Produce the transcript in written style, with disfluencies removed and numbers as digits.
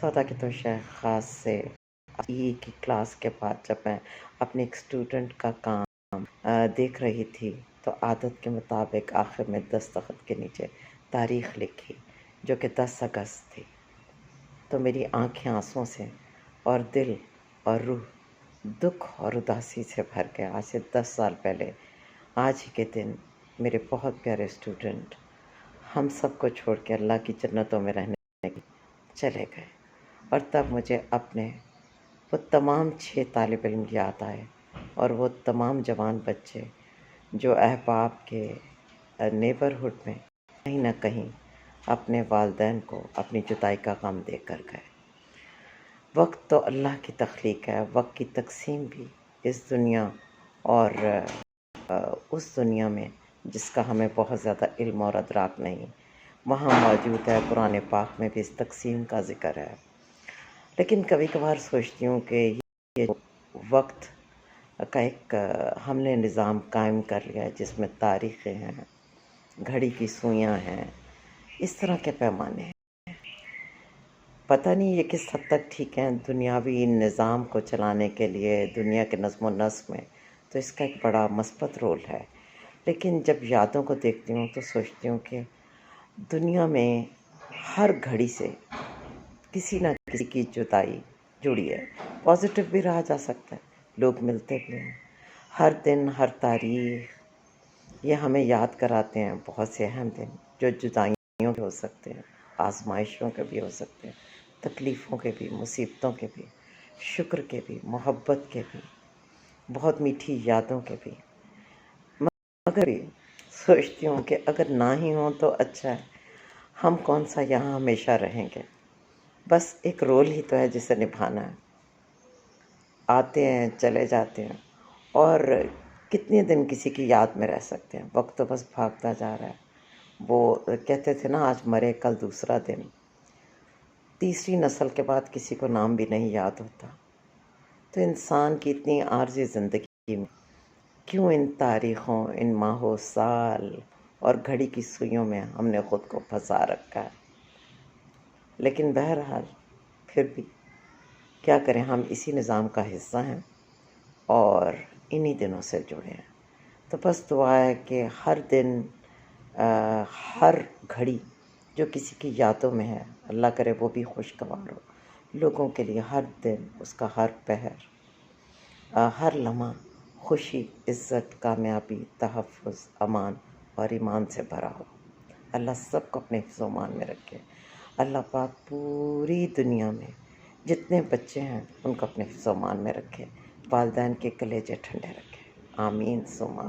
14 کی تو شیخ خاص سے کی کلاس کے بعد جب میں اپنے ایک اسٹوڈنٹ کا کام دیکھ رہی تھی تو عادت کے مطابق آخر میں دستخط کے نیچے تاریخ لکھی جو کہ 10 اگست تھی، تو میری آنکھیں آنسوں سے اور دل اور روح دکھ اور اداسی سے بھر گیا۔ آج سے 10 سال پہلے آج ہی کے دن میرے بہت پیارے اسٹوڈنٹ ہم سب کو چھوڑ کے اللہ کی جنتوں میں رہنے چلے گئے، اور تب مجھے اپنے وہ تمام 6 طالب علم یاد آئے اور وہ تمام جوان بچے جو احباب کے نیبرہڈ میں کہیں نہ کہیں اپنے والدین کو اپنی جدائی کا غم دے کر گئے۔ وقت تو اللہ کی تخلیق ہے، وقت کی تقسیم بھی اس دنیا اور اس دنیا میں جس کا ہمیں بہت زیادہ علم اور ادراک نہیں، وہاں موجود ہے۔ قرآن پاک میں بھی اس تقسیم کا ذکر ہے، لیکن کبھی کبھار سوچتی ہوں کہ یہ وقت کا ایک ہم نے نظام قائم کر لیا ہے جس میں تاریخیں ہیں، گھڑی کی سوئیاں ہیں، اس طرح کے پیمانے ہیں۔ پتہ نہیں یہ کس حد تک ٹھیک ہے دنیاوی نظام کو چلانے کے لیے، دنیا کے نظم و نسق میں تو اس کا ایک بڑا مثبت رول ہے، لیکن جب یادوں کو دیکھتی ہوں تو سوچتی ہوں کہ دنیا میں ہر گھڑی سے کسی نہ کسی کی جدائی جڑی ہے۔ پازیٹیو بھی رہا جا سکتا ہے، لوگ ملتے بھی ہیں، ہر دن ہر تاریخ یہ ہمیں یاد کراتے ہیں بہت سے اہم دن جو جدائیوں کے ہو سکتے ہیں، آزمائشوں کے بھی ہو سکتے ہیں، تکلیفوں کے بھی، مصیبتوں کے بھی، شکر کے بھی، محبت کے بھی، بہت میٹھی یادوں کے بھی۔ مگر سوچتی ہوں کہ اگر نہ ہی ہوں تو اچھا ہے، ہم کون سا یہاں ہمیشہ رہیں گے، بس ایک رول ہی تو ہے جسے نبھانا ہے۔ آتے ہیں چلے جاتے ہیں، اور کتنے دن کسی کی یاد میں رہ سکتے ہیں، وقت تو بس بھاگتا جا رہا ہے۔ وہ کہتے تھے نا آج مرے کل دوسرا دن، تیسری نسل کے بعد کسی کو نام بھی نہیں یاد ہوتا، تو انسان کی اتنی عارضی زندگی میں کیوں ان تاریخوں، ان ماہوں، سال اور گھڑی کی سوئیوں میں ہم نے خود کو پھنسا رکھا ہے۔ لیکن بہرحال پھر بھی کیا کریں، ہم اسی نظام کا حصہ ہیں اور انہی دنوں سے جڑے ہیں، تو بس دعا ہے کہ ہر دن ہر گھڑی جو کسی کی یادوں میں ہے، اللہ کرے وہ بھی خوشگوار ہو لوگوں کے لیے، ہر دن اس کا ہر پہر ہر لمحہ خوشی، عزت، کامیابی، تحفظ، امان اور ایمان سے بھرا ہو۔ اللہ سب کو اپنے حفظ و امان میں رکھے۔ اللہ پاک پوری دنیا میں جتنے بچے ہیں ان کو اپنے حفظ و امان میں رکھے، والدین کے کلیجے ٹھنڈے رکھے، آمین ثم آمین۔